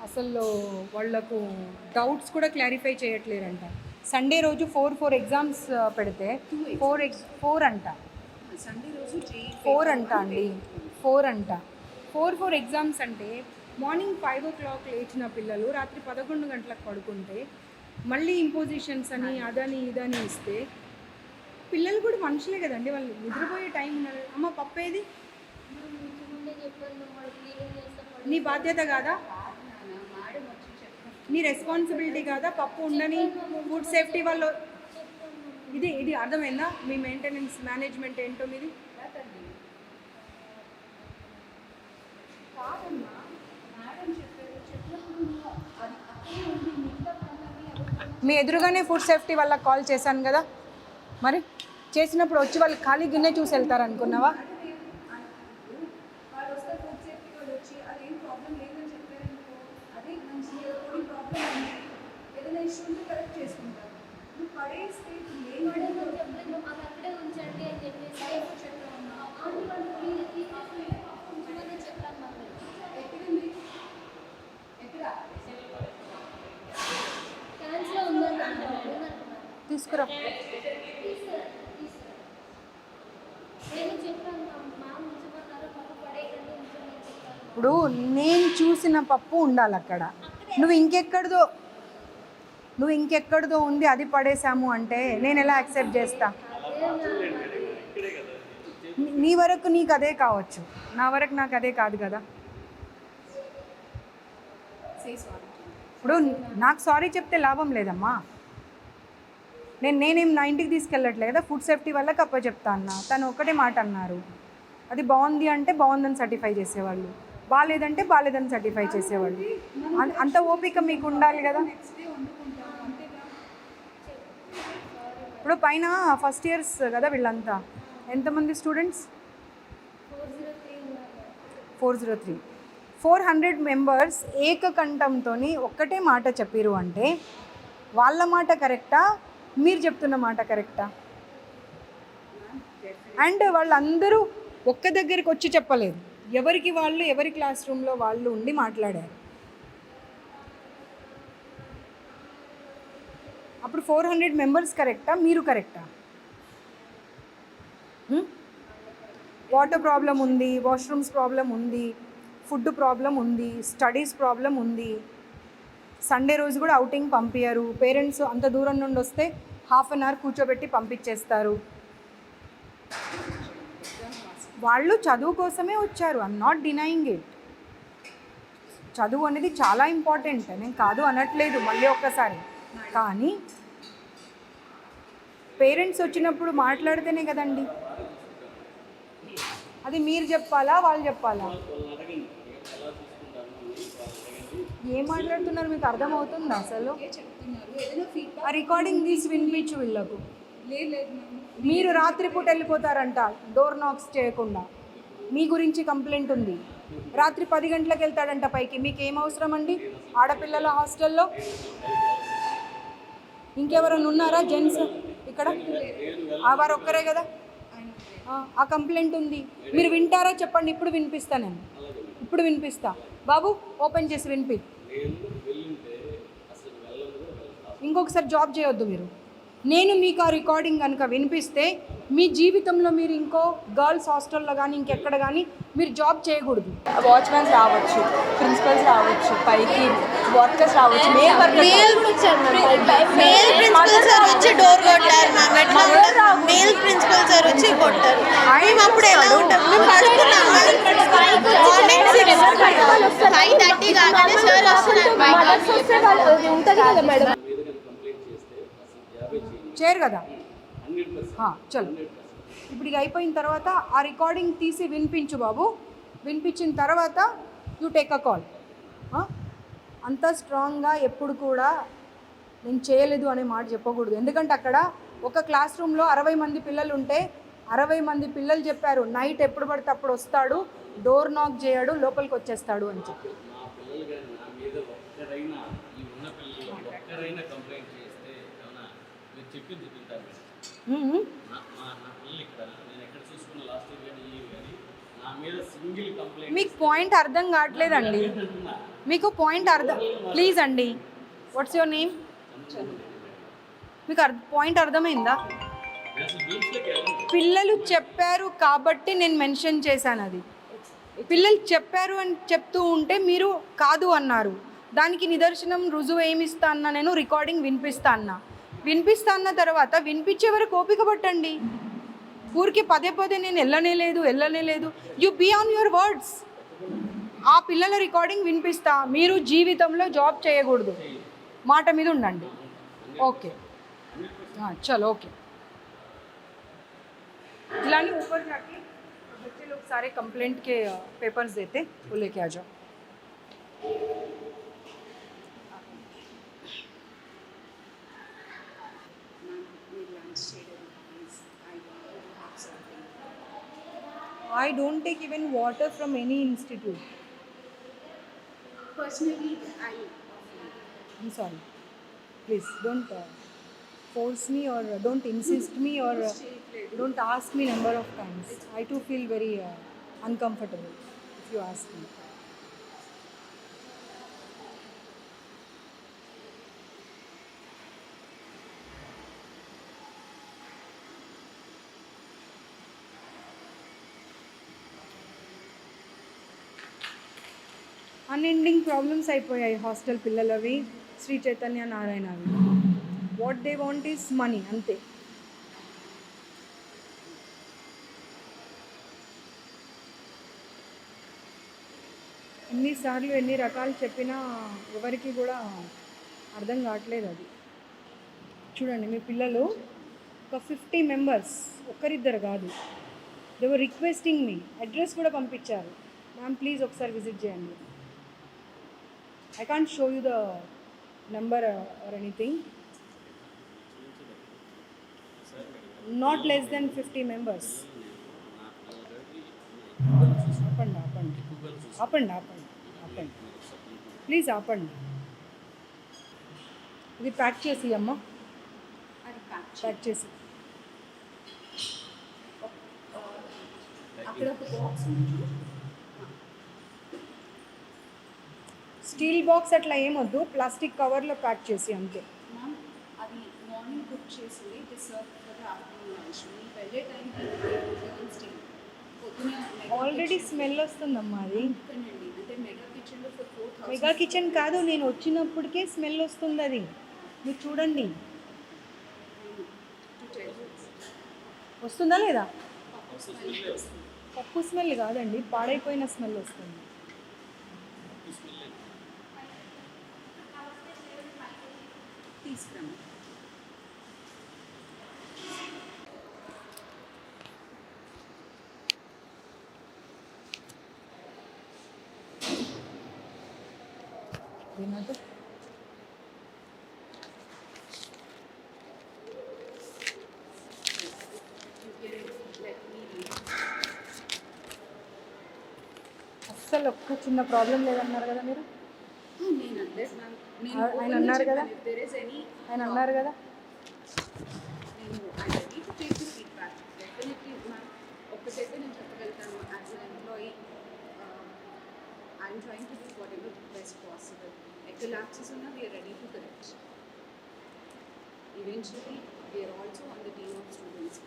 అసలు వాళ్ళకు డౌట్స్ కూడా క్లారిఫై చేయట్లేరంట. సండే రోజు 4 ఎగ్జామ్స్ పెడితే 4 అంట. సండే రోజు 4 అంట అండి, 4 అంట. 4 ఎగ్జామ్స్ అంటే మార్నింగ్ 5 o'clock లేచిన పిల్లలు రాత్రి 11 గంటలకు పడుకుంటే మళ్ళీ ఇంపోజిషన్స్ అని అదని ఇదని ఇస్తే పిల్లలు కూడా మనుషులే కదండి, వాళ్ళు నిద్రపోయే టైం ఉన్నది. అమ్మ పప్పేది నీ బాధ్యత కాదా, నీ రెస్పాన్సిబిలిటీ కాదా? పప్పు ఉండని ఫుడ్ సేఫ్టీ వాళ్ళు ఇది అర్థమైందా? మీ మెయింటెనెన్స్ మేనేజ్మెంట్ ఏంటో మీది. మీ ఎదురుగానే ఫుడ్ సేఫ్టీ వాళ్ళకి కాల్ చేశాను కదా, మరి చేసినప్పుడు వచ్చి వాళ్ళు ఖాళీ గిన్నె చూసి వెళ్తారు అనుకున్నావా? తీసుకురా. ఇప్పుడు నేను చూసిన పప్పు ఉండాలి అక్కడ, నువ్వు ఇంకెక్కడిదో ఉంది అది పడేసాము అంటే నేను ఎలా యాక్సెప్ట్ చేస్తా? నీ వరకు నీకు అదే కావచ్చు, నా వరకు నాకు అదే కాదు కదా. ఇప్పుడు నాకు సారీ చెప్తే లాభం లేదమ్మా. నేనేం నా ఇంటికి తీసుకెళ్ళట్లేదు కదా, ఫుడ్ సేఫ్టీ వాళ్ళకి చెప్తా అన్నా. తను ఒకటే మాట అన్నారు, అది బాగుంది అంటే బాగుందని సర్టిఫై చేసేవాళ్ళు, బాగాలేదంటే బాగాలేదని సర్టిఫై చేసేవాళ్ళు. అంత ఓపిక మీకు ఉండాలి కదా. ఇప్పుడు పైన ఫస్ట్ ఇయర్స్ కదా వీళ్ళంతా, ఎంతమంది స్టూడెంట్స్? 403. 400 మెంబర్స్ ఏకకంఠంతో ఒక్కటే మాట చెప్పిరు అంటే వాళ్ళ మాట కరెక్టా, మీరు చెప్తున్న మాట కరెక్టా? అండ్ వాళ్ళందరూ ఒక్క దగ్గరికి వచ్చి చెప్పలేదు, ఎవరికి వాళ్ళు ఎవరి క్లాస్ రూమ్లో వాళ్ళు ఉండి మాట్లాడారు. అప్పుడు 400 మెంబర్స్ కరెక్టా, మీరు కరెక్టా? వాటర్ ప్రాబ్లం ఉంది, వాష్రూమ్స్ ప్రాబ్లం ఉంది, ఫుడ్ ప్రాబ్లం ఉంది, స్టడీస్ ప్రాబ్లం ఉంది. సండే రోజు కూడా అవుటింగ్ పంపించారు. పేరెంట్స్ అంత దూరం నుండి వస్తే ½ an hour కూర్చోబెట్టి పంపించేస్తారు. వాళ్ళు చదువు కోసమే వచ్చారు, ఐఎమ్ నాట్ డినయింగ్ ఇట్. చదువు అనేది చాలా ఇంపార్టెంట్, నేను కాదు అనట్లేదు మళ్ళీ ఒక్కసారి. కానీ పేరెంట్స్ వచ్చినప్పుడు మాట్లాడితేనే కదండి, అది మీరు చెప్పాలా వాళ్ళు చెప్పాలా? ఏం మాట్లాడుతున్నారు మీకు అర్థమవుతుందా అసలు? ఆ రికార్డింగ్ తీసి వినిపించు వీళ్ళకు. మీరు రాత్రిపూట వెళ్ళిపోతారంట డోర్ నాక్స్ చేయకుండా, మీ గురించి కంప్లైంట్ ఉంది. రాత్రి 10 గంటలకు వెళ్తాడంట పైకి, మీకు ఏం అవసరం అండి? ఆడపిల్లల హాస్టల్లో ఇంకెవరైనా ఉన్నారా జెంట్స్ ఇక్కడ? వారు ఒక్కరే కదా. ఆ కంప్లైంట్ ఉంది, మీరు వింటారా చెప్పండి? ఇప్పుడు వినిపిస్తా, నేను ఇప్పుడు వినిపిస్తా. బాబు ఓపెన్ చేసి వినిపి. ఇంకొకసారి జాబ్ చేయొద్దు మీరు. నేను మీకు ఆ రికార్డింగ్ కనుక వినిపిస్తే మీ జీవితంలో మీరు ఇంకో గర్ల్స్ హాస్టల్లో కానీ ఇంకెక్కడ కానీ మీరు జాబ్ చేయకూడదు. వాచ్మెన్స్ రావచ్చు, ప్రిన్సిపల్స్ రావచ్చు, పైకి వర్కర్స్ రావచ్చు, మేల్ ప్రిన్సిపల్ సార్ వచ్చి డోర్ కొట్టారు మ్యామ్. ఎట్లా మేల్ ప్రిన్సిపల్ సార్ వచ్చి కొట్టారు. మేము అప్పుడు ఎలా ఉంటాం? మేము పడుకున్నాం మార్నింగ్ 5:30 కాగానే సార్ వస్తున్నారు. చేయరు కదా. చలో ఇప్పుడు ఇక అయిపోయిన తర్వాత ఆ రికార్డింగ్ తీసి వినిపించు బాబు. వినిపించిన తర్వాత యూ టేక్ అ కాల్. అంత స్ట్రాంగ్గా ఎప్పుడు కూడా నేను చేయలేదు అనే మాట చెప్పకూడదు. ఎందుకంటే అక్కడ ఒక క్లాస్ రూమ్లో 60 మంది పిల్లలు ఉంటే 60 మంది పిల్లలు చెప్పారు నైట్ ఎప్పుడు పడితే అప్పుడు వస్తాడు, డోర్ నాక్ చేయడు, లోపలికి వచ్చేస్తాడు అని చెప్పి. నా మీద సింగిల్ కంప్లైంట్ మీకు పాయింట్ అర్థం కావట్లేదండి. మీకు పాయింట్ అర్థం, ప్లీజ్ అండి. What's your name? మీకు పాయింట్ అర్థమైందా? అసలు గేమ్స్లోకి వెళ్ళండి. పిల్లలు చెప్పారు కాబట్టి నేను మెన్షన్ చేశాను. అది పిల్లలు చెప్పారు అని చెప్తూ ఉంటే మీరు కాదు అన్నారు. దానికి నిదర్శనం రుజువు ఏమి ఇస్తా అన్నా, నేను రికార్డింగ్ వినిపిస్తా అన్న తర్వాత వినిపించే వరకు ఓపిక పట్టండి. ఊరికి పదే పదే నేను వెళ్ళనే లేదు. You be on your words. ఆ పిల్లల రికార్డింగ్ వినిపిస్తా. మీరు జీవితంలో జాబ్ చేయకూడదు, మాట మీద ఉండండి. ఓకే చలో ఓకే. इलानी ऊपर जाके बच्चे लोग सारे कंप्लेंट के पेपर्स देते, वो लेके आ जाओ. I don't take even water from any institute. Personally, I'm sorry. Please don't force me or don't insist me or don't ask me number of times. I too feel very uncomfortable if you ask me. Unending problems అయిపోయాయి hostel పిల్లలవి, శ్రీ చైతన్య నారాయణవి. What they want is money, అంతే. ఎన్నిసార్లు ఎన్ని రకాలు చెప్పినా ఎవరికి కూడా అర్థం కావట్లేదు అది. చూడండి మీ పిల్లలు ఒక 50 మెంబర్స్, ఒక్కరిద్దరు కాదు. They were requesting me, address కూడా పంపించారు. మ్యామ్ ప్లీజ్ ఒకసారి విజిట్ చేయండి. I can't show you the number or anything. Not less than 50 members. ఆపండి. ప్లీజ్ ఆపండి. ఇది ప్యాక్ చేసి అమ్మా, అది ప్యాక్ చేసి. అక్కడ ఒక బాక్స్ ఉంది. స్టీల్ బాక్స్ అట్లా ఏమొద్దు, ప్లాస్టిక్ కవర్లో ప్యాక్ చేసి అంతే. మ్యామ్ అది మార్నింగ్ కుక్ చేసింది, it is serve for the afternoon lunch. మీ వెళ్ళే టైంకి స్టీల్ పొద్దున ఆల్రెడీ స్మెల్ వస్తుందమ్మా అది. ఎందుకండి అంటే మెగా కిచెన్లో ఫర్ 4,000 మెగా కిచెన్ కాదు, నేను వచ్చినప్పటికే స్మెల్ వస్తుంది అది. మీరు చూడండి వస్తుందా లేదా? పప్పు స్మెల్ కాదండి, పాడైపోయిన స్మెల్ వస్తుంది. తీసుకురాము. వినోద్ అస్సలు ఒక్క చిన్న ప్రాబ్లం లేదన్నారు కదా మీరు. నేను అడ్రస్ మ్యామ్, ఆయన అన్నారు కదా, దేర్ ఇస్ ఎనీ ఆయన అన్నారు కదా. నేను I ready to take the feedback. Definitely ma'am ఒక్కటైతే నేను చెప్పగలుగుతాను, as an employee I'm trying to do whatever best possible. ఎక్కడ ల్యాప్సెస్ ఉన్నా we are ready to correct. Eventually we are also on the team of students.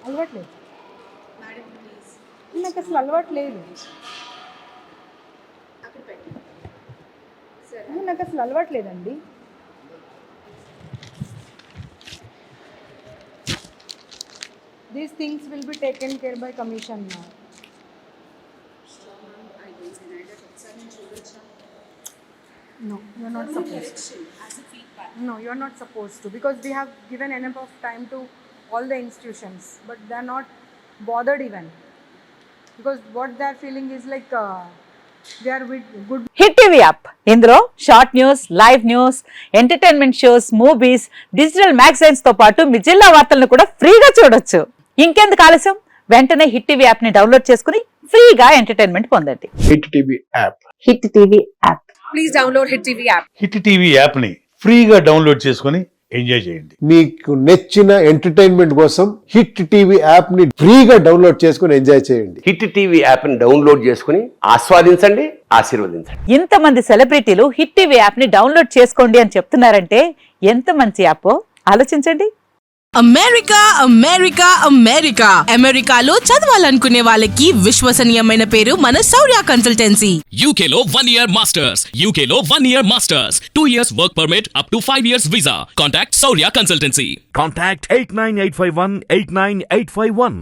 అలవాట్లేదు madam please నాకు, అసలు అలవాట్లేదు. అక్కడ పెట్టండి. సరే నాకు అసలు అలవాట్లేదండి. These things will be taken care by commission. Ma'am I don't deny that. ఒకసారి నేను చూడొచ్చా? No, you are not supposed. Correction as a feedback. No, you are not supposed to, because we have given enough of time to all the institutions, but they're not bothered even, because what they're feeling is like they are with good. Hit TV app ఇందులో short news, live news, entertainment shows, movies, digital magazines తో పాటు మీ జిల్లా వార్తలను కూడా ఫ్రీగా చూడొచ్చు. ఇంకెందుకు ఆలస్యం, వెంటనే హిట్ టీవీ యాప్ ని డౌన్లోడ్ చేసుకుని ఫ్రీగా ఎంటర్టైన్మెంట్ పొందండి. Hit TV app. Hit TV app. Please download Hit TV app. Hit TV యాప్ని ఫ్రీగా డౌన్లోడ్ చేసుకొని ఎంజాయ్ చేయండి. మీకు నచ్చిన ఎంటర్టైన్మెంట్ కోసం హిట్ టీవీ యాప్ ని ఫ్రీగా డౌన్లోడ్ చేసుకుని ఎంజాయ్ చేయండి. హిట్ టీవీ యాప్ని డౌన్లోడ్ చేసుకుని ఆస్వాదించండి, ఆశీర్వదించండి. ఇంతమంది సెలబ్రిటీలు హిట్ టీవీ యాప్ ని డౌన్లోడ్ చేసుకోండి అని చెప్తున్నారంటే ఎంత మంచి యాప్ ఆలోచించండి. అమెరికా అమెరికా అమెరికా అమెరికాలో చదవాలనుకునే వాళ్ళకి విశ్వసనీయమైన పేరు మన శౌర్య కన్సల్టెన్సీ. UK లో 1 year masters, UK లో 1 year masters, 2 years work permit up to 5 years visa. Contact Saurya Consultancy. Contact 89851 89851.